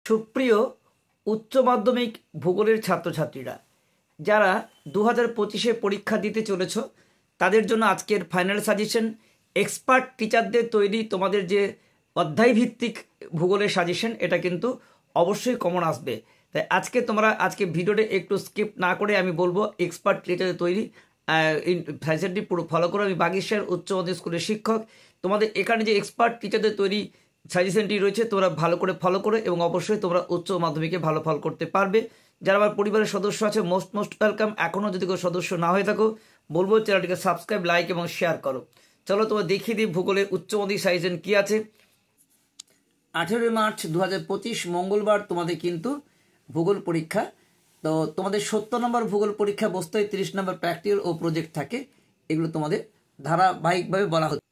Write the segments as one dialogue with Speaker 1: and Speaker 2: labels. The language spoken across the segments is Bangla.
Speaker 1: সুপ্রিয় উচ্চ মাধ্যমিক ভূগোলের ছাত্রছাত্রীরা, যারা 2025-এ পরীক্ষা দিতে চলেছ তাদের জন্য আজকের ফাইনাল সাজেশন এক্সপার্ট টিচারদের তৈরি তোমাদের যে অধ্যায়ভিত্তিক ভূগোলের সাজেশন, এটা কিন্তু অবশ্যই কমন আসবে। তাই আজকে ভিডিওটা একটু স্কিপ না করে আমি বলবো এক্সপার্ট টিচারদের তৈরি সাজেশনটি পুরো ফলো করো। আমি বাগেশ্বর উচ্চ মাধ্যমিক স্কুলের শিক্ষক। তোমাদের এখানে যে এক্সপার্ট টিচারদের তৈরি সাজেশনটি রয়েছে তোমরা ভালো করে ফলো করো এবং অবশ্যই তোমরা উচ্চ মাধ্যমিকে ভালো ফল করতে পারবে। যারা আমার পরিবারের সদস্য আছে মোস্ট ওয়েলকাম। এখনও যদি কোনো সদস্য না হয়ে থাকো বলবো চ্যানেলটিকে সাবস্ক্রাইব, লাইক এবং শেয়ার করো। চলো তোমরা দেখিয়ে দিই ভূগোলের উচ্চ মাধ্যমিক সাজেশন কী আছে। 18 মার্চ 2025 মঙ্গলবার তোমাদের কিন্তু ভূগোল পরীক্ষা। তো তোমাদের 70 নম্বর ভূগোল পরীক্ষা বসতে 30 নম্বর প্র্যাকটিক্যাল ও প্রজেক্ট থাকে। এগুলো তোমাদের ধারাবাহিকভাবে বলা হচ্ছে।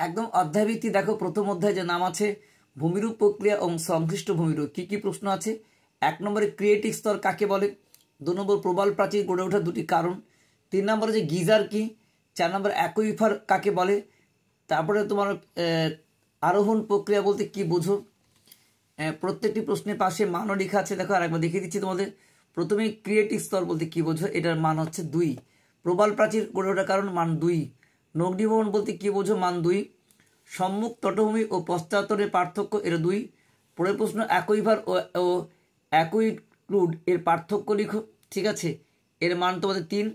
Speaker 1: একদম অধ্যায়ভিত্তি দেখো, প্রথম অধ্যায় যে নাম আছে ভূমিরূপ প্রক্রিয়া এবং সংশ্লিষ্ট ভূমিরূপ। কী কী প্রশ্ন আছে? 1 নম্বরে ক্রিয়েটিক স্তর কাকে বলে? 2 নম্বর প্রবাল প্রাচীর গড়ে ওঠার দুটি কারণ। 3 নম্বরে যে গিজার কি। 4 নম্বর অ্যাকুইফার কাকে বলে। তারপরে তোমার আরোহণ প্রক্রিয়া বলতে কি বোঝো। প্রত্যেকটি প্রশ্নের পাশে মানও লেখা আছে। দেখো আরেকবার দেখিয়ে দিচ্ছি তোমাদের। প্রথমে ক্রিয়েটিক স্তর বলতে কি বোঝো, এটার মান হচ্ছে 2। প্রবাল প্রাচীর গড়ে ওঠার কারণ মান 2। নগ্নিভবন বলতে কি বোঝো, মান 2। সম্মুখ তটভূমি ও পশ্চাৎতরের পার্থক্য, এর 2। পরের প্রশ্ন অ্যাকুইফার ও অ্যাকুইক্লুড এর পার্থক্য লিখো। ঠিক আছে, এর মান তোমাদের 3।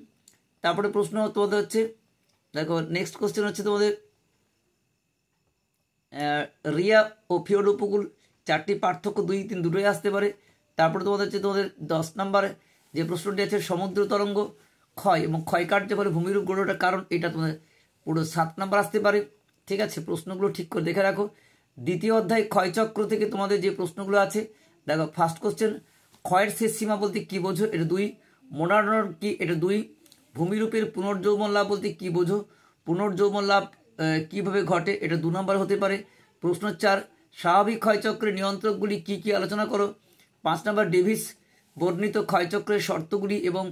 Speaker 1: তারপরে প্রশ্ন তোমাদের হচ্ছে, দেখো নেক্সট কোশ্চেন হচ্ছে তোমাদের রিয়া ও ফিওড উপকূল 4টি পার্থক্য 2, 3 দুটোই আসতে পারে। তারপরে তোমাদের হচ্ছে তোমাদের 10 নম্বরে যে প্রশ্নটি আছে সমুদ্র তরঙ্গ ক্ষয় এবং ক্ষয়কার্যের ফলে ভূমিরূপ গড়ে ওঠার কারণ, এটা তোমাদের পুরো 7 নম্বর আসতে পারে। ঠিক আছে, প্রশ্নগুলো ঠিক করে দেখে রাখো। দ্বিতীয় অধ্যায় ক্ষয়চক্র থেকে তোমাদের যে প্রশ্নগুলো আছে, দেখো ফার্স্ট কোশ্চেন ক্ষয়ের শেষ সীমা বলতে কি বোঝো, এটা 2। মোনারণ কি, এটা 2। ভূমিরূপের পুনর্যৌবন লাভ বলতে কি বোঝো, পুনর্যৌবন লাভ কিভাবে ঘটে, এটা 2 নম্বর হতে পারে। প্রশ্ন 4 স্বাভাবিক ক্ষয়চক্রের নিয়ন্ত্রকগুলি কি কি আলোচনা করো। 5 নম্বর ডেভিস বর্ণিত ক্ষয়চক্রের শর্তগুলি এবং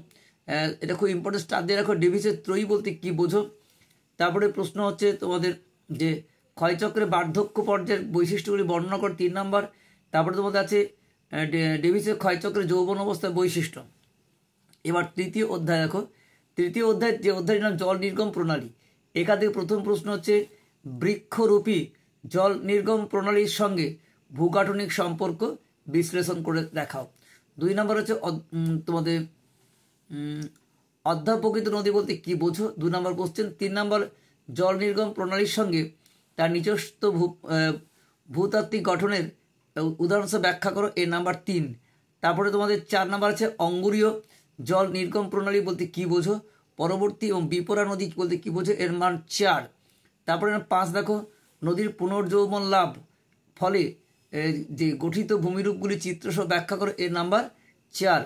Speaker 1: এটা খুব ইম্পর্টেন্ট স্টার দিয়ে রাখো, ডেভিসের ত্রয়ী বলতে কি বোঝো। তারপরে প্রশ্ন হচ্ছে তোমাদের যে ক্ষয়চক্রের বার্ধক্য পর্যায়ের বৈশিষ্ট্যগুলি বর্ণনা করো, 3 নম্বর। তারপরে তোমাদের আছে ডেভিসের ক্ষয়চক্রের যৌবন অবস্থার বৈশিষ্ট্য। এবার তৃতীয় অধ্যায় দেখো। তৃতীয় অধ্যায় যে অধ্যায়ের নাম জল নির্গম প্রণালী। এখান থেকে প্রথম প্রশ্ন হচ্ছে বৃক্ষরূপী জল নির্গম প্রণালীর সঙ্গে ভূগাঠনিক সম্পর্ক বিশ্লেষণ করে দেখাও। 2 নম্বর হচ্ছে তোমাদের অধ্যাপকিত নদী বলতে কি বোঝো, 2 নম্বর কোশ্চেন। 3 নম্বর জল নির্গম প্রণালীর সঙ্গে তার নিজস্ব ভূতাত্ত্বিক গঠনের উদাহরণ ব্যাখ্যা করো, এর নাম্বার 3। তারপরে তোমাদের 4 নম্বর আছে অঙ্গুরীয় জল নির্গম প্রণালী বলতে কি বোঝো, পরবর্তী এবং বিপরা নদী বলতে কি বোঝো, এর মান 4। তারপরে 5 দেখো নদীর পুনর্যৌবন লাভ ফলে যে গঠিত ভূমিরূপগুলি চিত্রসহ ব্যাখ্যা করো, এর নাম্বার 4।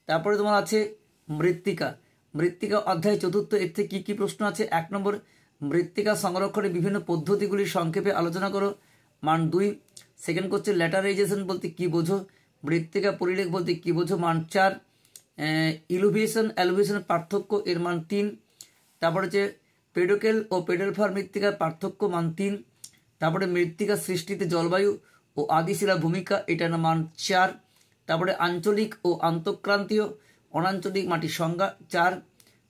Speaker 1: তারপরে তোমার আছে মৃত্তিকা। মৃত্তিকা অধ্যায় 4, এর থেকে কী কী প্রশ্ন আছে। 1 নম্বর মৃত্তিকা সংরক্ষণের বিভিন্ন পদ্ধতিগুলি সংক্ষেপে আলোচনা করো, মান 2। সেকেন্ড কোশ্চেন ল্যাটারাইজেশন বলতে কি বোঝো, মৃত্তিকা পরিলেখ বলতে কি বোঝো, মান 4। ইলুভিয়েশন অ্যালুভিয়েশনের পার্থক্য, এর মান 3। তারপরে হচ্ছে পেডোকেল ও পেডেলফার মৃত্তিকার পার্থক্য, মান 3। তারপরে মৃত্তিকা সৃষ্টিতে জলবায়ু ও আদিশিলার ভূমিকা, এটার মান 4। তারপরে আঞ্চলিক ও আন্তঃক্রান্তীয় অনাঞ্চলিক মাটির সংজ্ঞা, 4।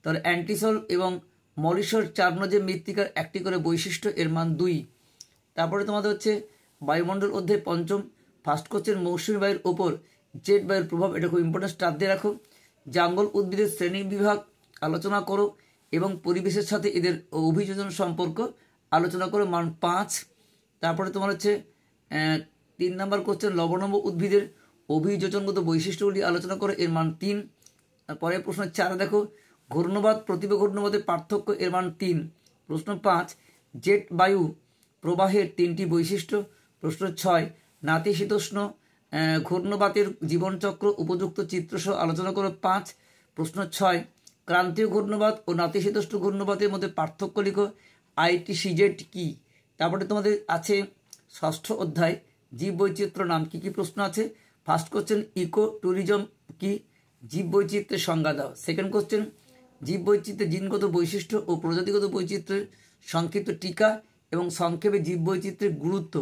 Speaker 1: তাহলে অ্যান্টিসল এবং মলিসর চার্নজের মৃত্তিকার একটি করে বৈশিষ্ট্য, এর মান 2। তারপরে তোমাদের হচ্ছে বায়ুমণ্ডল অধ্যায় 5, ফার্স্ট কোশ্চেন মৌসুমী বায়ুর ওপর জেট বায়ুর প্রভাব, এটা খুব ইম্পর্টেন্ট স্টার দিয়ে রাখো। জঙ্গল উদ্ভিদের শ্রেণী বিভাগ আলোচনা করো এবং পরিবেশের সাথে এদের অভিযোজন সম্পর্ক আলোচনা করো, মান 5। তারপরে তোমার হচ্ছে 3 নম্বর কোশ্চেন লবণাম্ব উদ্ভিদের অভিযোজনগত বৈশিষ্ট্যগুলি আলোচনা করো, এর মান 3। পরের প্রশ্ন 4 দেখো ঘূর্ণবাদ প্রতিভা ঘূর্ণবাদের পার্থক্য, এর মান 3। প্রশ্ন 5 জেট বায়ু প্রবাহের 3টি বৈশিষ্ট্য। প্রশ্ন 6 নাতিশীতোষ্ণ ঘূর্ণবাতের জীবনচক্র উপযুক্ত চিত্রসহ আলোচনা করো, 5। প্রশ্ন 6 ক্রান্তীয় ঘূর্ণবাত ও নাতিশীতোষ্ণ ঘূর্ণবাতের মধ্যে পার্থক্য লিখো, ITCZ কি। তারপরে তোমাদের আছে ষষ্ঠ অধ্যায় জীববৈচিত্র্য নাম। কী কী প্রশ্ন আছে। ফার্স্ট কোশ্চেন ইকো ট্যুরিজম কি, জীববৈচিত্র্যের সংজ্ঞা দাও। সেকেন্ড কোশ্চেন জীববৈচিত্র্যের জিনগত বৈশিষ্ট্য ও প্রজাতিগত বৈচিত্র্যের সংক্ষিপ্ত টিকা এবং সংক্ষেপে জীববৈচিত্র্যের গুরুত্ব,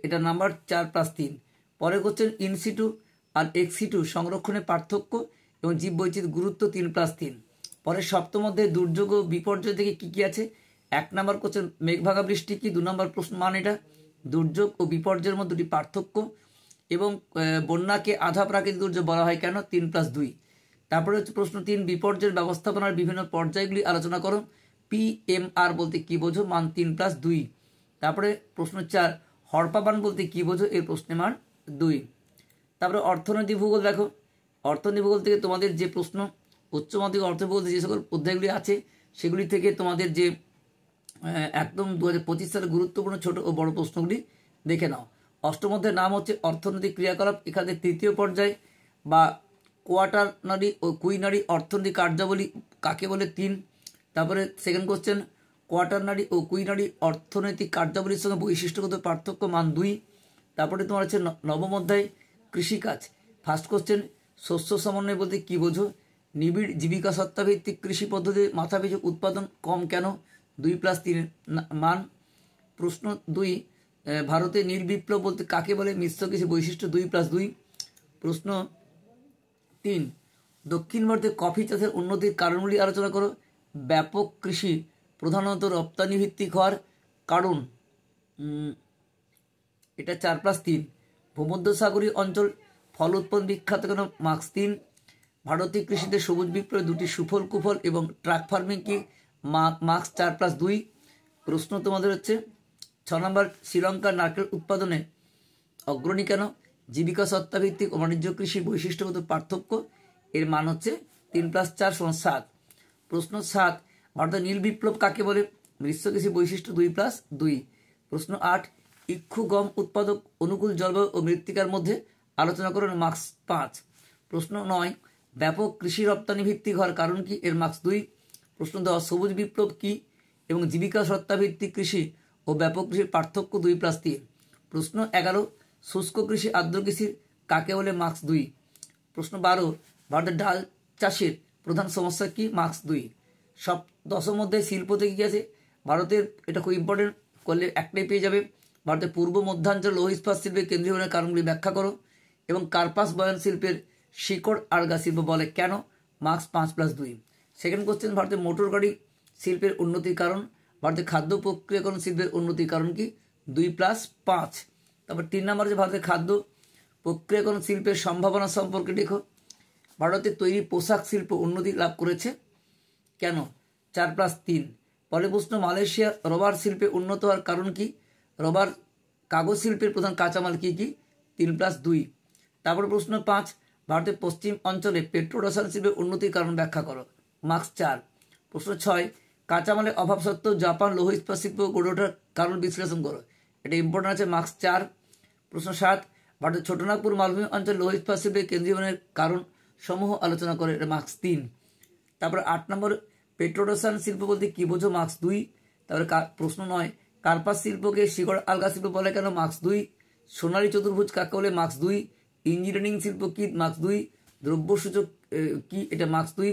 Speaker 1: এটা নাম্বার 4+3। পরে কোশ্চেন ইনসিটু আর এক্সিটু সংরক্ষণের পার্থক্য এবং জীববৈচিত্র্যের গুরুত্ব 3+3। পরে সপ্তম অধ্যায়ে দুর্যোগ ও বিপর্যয় থেকে কী কী আছে। 1 নম্বর কোশ্চেন মেঘভাগা বৃষ্টি কি, 2 নম্বর প্রশ্ন মান এটা। দুর্যোগ ও বিপর্যয়ের মধ্যে দুটি পার্থক্য এবং বন্যাকে আধা প্রাকৃতিক দুর্যোগ বলা হয় কেন, 3+2। তারপরে হচ্ছে প্রশ্ন 3 বিপর্যয়ের ব্যবস্থাপনার বিভিন্ন পর্যায়গুলি আলোচনা করো। PMR বলতে কি বোঝো, মান 3+2। তারপরে প্রশ্ন 4 হরপাবান বলতে কি বোঝো, এর প্রশ্নের মান 2। তারপরে অর্থনীতি ভূগোল দেখো, অর্থনীতি ভূগোল থেকে তোমাদের যে প্রশ্ন উচ্চ মাধ্যমিক অর্থভূগোল যে সকল অধ্যায়গুলি আছে সেগুলি থেকে তোমাদের যে একদম 2025 সালের গুরুত্বপূর্ণ ছোট ও বড় প্রশ্নগুলি দেখে নাও। অষ্টম অধ্যায়ের নাম হচ্ছে অর্থনৈতিক ক্রিয়াকলাপ। এখানে তৃতীয় পর্যায় বা কোয়াটারনারি ও কুইনারি অর্থনৈতিক কার্যাবলী কাকে বলে, 3। তারপরে সেকেন্ড কোশ্চেন কোয়াটারনারি ও কুইনারি অর্থনৈতিক কার্যাবলীর সঙ্গে বৈশিষ্ট্যগত পার্থক্য, মান 2। তারপরে তোমার হচ্ছে নবম অধ্যায় কৃষিকাজ। ফার্স্ট কোশ্চেন শস্য সমন্বয় বলতে কি বোঝো, নিবিড় জীবিকা সত্তাভিত্তিক কৃষি পদ্ধতিতে মাথাপিছু উৎপাদন কম কেন, 2+3 মান। প্রশ্ন 2 ভারতে নীল বিপ্লব বলতে কাকে বলে, মিশ্র কৃষি বৈশিষ্ট্য, 2+2। প্রশ্ন 3 দক্ষিণ ভারতে কফি চাষের উন্নতির কারণগুলি আলোচনা করো। ব্যাপক কৃষি প্রধানত রপ্তানি ভিত্তিক হওয়ার কারণ, এটা 4+3। ভূমধ্যসাগরীয় অঞ্চল ফল উৎপন্ন বিখ্যাত কেন, মার্কস 3। ভারতীয় কৃষিতে সবুজ বিপ্লবের দুটি সুফল কুফল এবং ট্রাক ফার্মিং কি, মার্কস 4+2। প্রশ্ন তোমাদের হচ্ছে 6 নম্বর শ্রীলঙ্কার নারকেল উৎপাদনে অগ্রণী কেন, জীবিকা সত্তাভিত্তিক ও বাণিজ্য কৃষির বৈশিষ্ট্যগত পার্থক্য, এর মান হচ্ছে 3+4 = 7। প্রশ্ন 7 ভারতের নীল বিপ্লব কাকে বলে, মিশ্র কৃষি বৈশিষ্ট্য, 2+2। প্রশ্ন 8 ইক্ষু গম উৎপাদক অনুকূল জলবায়ু ও মৃত্তিকার মধ্যে আলোচনা করেন, মার্কস 5। প্রশ্ন 9 ব্যাপক কৃষি রপ্তানি ভিত্তিক হওয়ার কারণ কি, এর মার্কস 2। প্রশ্ন 10 সবুজ বিপ্লব কি এবং জীবিকা সত্তাভিত্তিক কৃষি ও ব্যাপক কৃষির পার্থক্য, 2+3। প্রশ্ন 11 শুষ্ক কৃষি আর্দ্র কৃষির কাকে বলে, মার্কস 2। প্রশ্ন 12 ভারতের ডাল চাষের প্রধান সমস্যা কি, মার্কস 2। সব দশম মধ্যে শিল্প থেকে কি আছে ভারতের, এটা খুব ইম্পর্টেন্ট, করলে একটাই পেয়ে যাবে। ভারতের পূর্ব মধ্যাঞ্চল লৌহ ইস্পাত শিল্পের কেন্দ্রীয় কারণগুলি ব্যাখ্যা করো এবং কার্পাস বয়ন শিল্পের শিকড় আলগা শিল্প বলে কেন, মার্কস 5+2। সেকেন্ড কোশ্চেন ভারতের মোটর গাড়ি শিল্পের উন্নতির কারণ, ভারতের খাদ্য প্রক্রিয়াকরণ শিল্পের উন্নতির কারণ কি, 2+5। তারপর 3 নম্বর যে ভারতের খাদ্য প্রক্রিয়াকরণ শিল্পের সম্ভাবনা সম্পর্কে লেখো। ভারতের তৈরি পোশাক শিল্প উন্নতি লাভ করেছে কেন, 4+3। পরে প্রশ্ন মালয়েশিয়া রবার শিল্পে উন্নত হওয়ার কারণ কি, রবার কাগজ শিল্পের প্রধান কাঁচামাল কি কি, 3+2। তারপরে প্রশ্ন 5 ভারতের পশ্চিম অঞ্চলে পেট্রোরসায়ন শিল্পের উন্নতির কারণ ব্যাখ্যা করো, মার্কস 4। প্রশ্ন 6 কাঁচামালের অভাব সত্ত্বেও জাপান লৌহ ইস্পাত শিল্প গড়ে ওঠার কারণ বিশ্লেষণ করো, এটা ইম্পর্টেন্ট আছে, মার্কস 4। প্রশ্ন 7 ভারতের ছোটনাগপুর মালভূমি অঞ্চল লৌহ ইস্পাত শিল্পের কেন্দ্রীয় কারণ সমূহ আলোচনা করে, এটা মার্কস 3। তারপরে 8 নম্বর পেট্রোরসায়ন শিল্প বলতে কি বোঝো, মার্কস 2। তারপরে প্রশ্ন 9 কার্পাস শিল্পকে শিকড় আলগা শিল্প বলে কেন, মার্কস 2। সোনালী চতুর্ভুজ কাকে বলে, মার্কস 2। ইঞ্জিনিয়ারিং শিল্প কি, মার্কস 2। দ্রব্য সূচক কি, এটা মার্কস 2।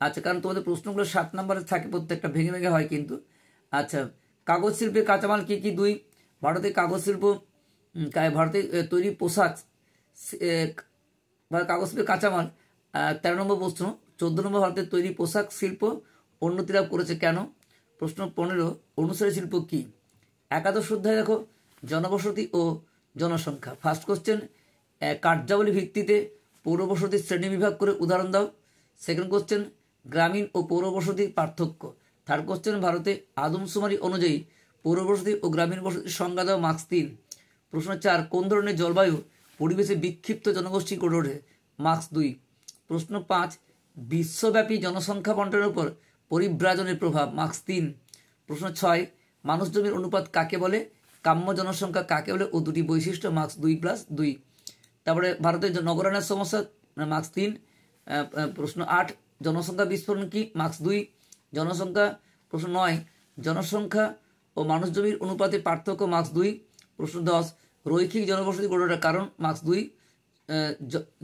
Speaker 1: আচ্ছা কারণ তোমাদের প্রশ্নগুলো 7 নম্বরে থাকে, প্রত্যেকটা ভেঙে ভেঙে হয় কিন্তু। আচ্ছা কাগজ শিল্পের কাঁচামাল কি কি, 2। ভারতের কাগজ শিল্প ভারতে তৈরি পোশাক কাগজ শিল্পের কাঁচামাল, 13 নম্বর প্রশ্ন। 14 নম্বর ভারতের তৈরি পোশাক শিল্প উন্নতি লাভ করেছে কেন। প্রশ্ন 15 অনুসারী শিল্প কি। একাদশ অধ্যায় দেখো জনবসতি ও জনসংখ্যা। ফার্স্ট কোশ্চেন কার্যাবলী ভিত্তিতে পৌরবসতির শ্রেণী বিভাগ করে উদাহরণ দাও। সেকেন্ড কোশ্চেন গ্রামীণ ও পৌরবসতির পার্থক্য। থার্ড কোশ্চেন ভারতে আদমশুমারি অনুযায়ী পৌরবসতি ও গ্রামীণ বসতির সংজ্ঞা দাও, মার্কস 3। প্রশ্ন 4 কোন ধরনের জলবায়ু পরিবেশে বিক্ষিপ্ত জনগোষ্ঠী গড়ে ওঠে, মার্কস 2। প্রশ্ন 5 বিশ্বব্যাপী জনসংখ্যা বন্টনের উপর পরিব্রাজনের প্রভাব, মার্কস 3। প্রশ্ন 6 মানুষ জমির অনুপাত কাকে বলে, কাম্য জনসংখ্যা কাকে বলে ও দুটি বৈশিষ্ট্য, মার্কস 2+2। তারপরে ভারতের নগরায়নের সমস্যা, মার্কস 3। প্রশ্ন 8 জনসংখ্যা বিস্ফোরণ কি, মার্কস 2। জনসংখ্যা প্রশ্ন 9 জনসংখ্যা ও মানুষ জমির অনুপাতে পার্থক্য, মার্কস 2। প্রশ্ন 10 রৈখিক জনবসতি গড়ে ওঠার কারণ, মার্কস 2।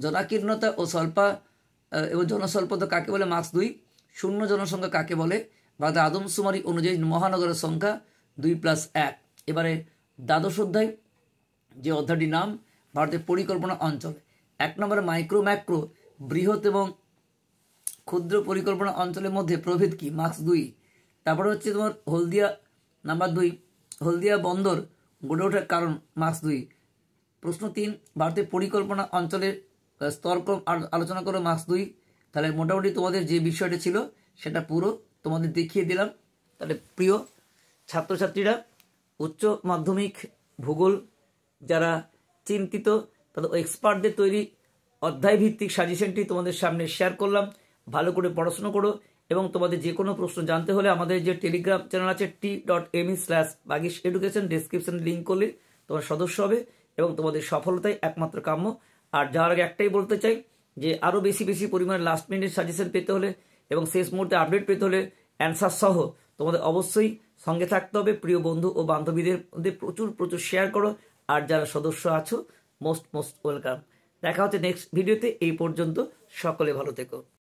Speaker 1: জনাকীর্ণতা ও স্বল্পা এবং জনস্বল্পতা কাকে বলে, মার্কস 2। শূন্য জনসংখ্যা কাকে বলে, ভারতের আদমশুমারি অনুযায়ী মহানগরের সংখ্যা 2+1। এবারে দ্বাদশ অধ্যায় যে অধ্যায়টির নাম ভারতের পরিকল্পনা অঞ্চল। 1 নম্বরে মাইক্রো ম্যাক্রো বৃহৎ এবং ক্ষুদ্র পরিকল্পনা অঞ্চলের মধ্যে প্রভেদ কি? মার্কস 2। তারপরে হচ্ছে তোমার হলদিয়া নাম্বার 2, হলদিয়া বন্দর গড়ে ওঠার কারণ, মার্কস 2। প্রশ্ন 3, ভারতের পরিকল্পনা অঞ্চলের স্তরক্রম আলোচনা করো, মার্কস 2। তাহলে মোটামুটি তোমাদের যে বিষয়টা ছিল সেটা পুরো তোমাদের দেখিয়ে দিলাম। তাহলে প্রিয় ছাত্রছাত্রীরা, উচ্চ মাধ্যমিক ভূগোল যারা চিন্তিত তাদের এক্সপার্টদের তৈরি অধ্যায়ভিত্তিক সাজেশনটি তোমাদের সামনে শেয়ার করলাম। ভালো করে পড়াশোনা করো এবং তোমাদের যে কোনো প্রশ্ন জানতে হলে আমাদের যে টেলিগ্রাম চ্যানেল আছে t.me/Bagis Education, ডেসক্রিপশনে লিঙ্ক করলে তোমার সদস্য হবে এবং তোমাদের সফলতাই একমাত্র কাম্য। আর যাওয়ার আগে একটাই বলতে চাই যে আরও বেশি পরিমাণে লাস্ট মিনিট সাজেশন পেতে হলে এবং শেষ মুহূর্তে আপডেট পেতে হলে অ্যান্সার সহ তোমাদের অবশ্যই সঙ্গে থাকতে হবে। প্রিয় বন্ধু ও বান্ধবীদের মধ্যে প্রচুর শেয়ার করো। আর যারা সদস্য আছো মোস্ট ওয়েলকাম। দেখা হচ্ছে নেক্সট ভিডিওতে। এই পর্যন্ত সকলে ভালো থেকো।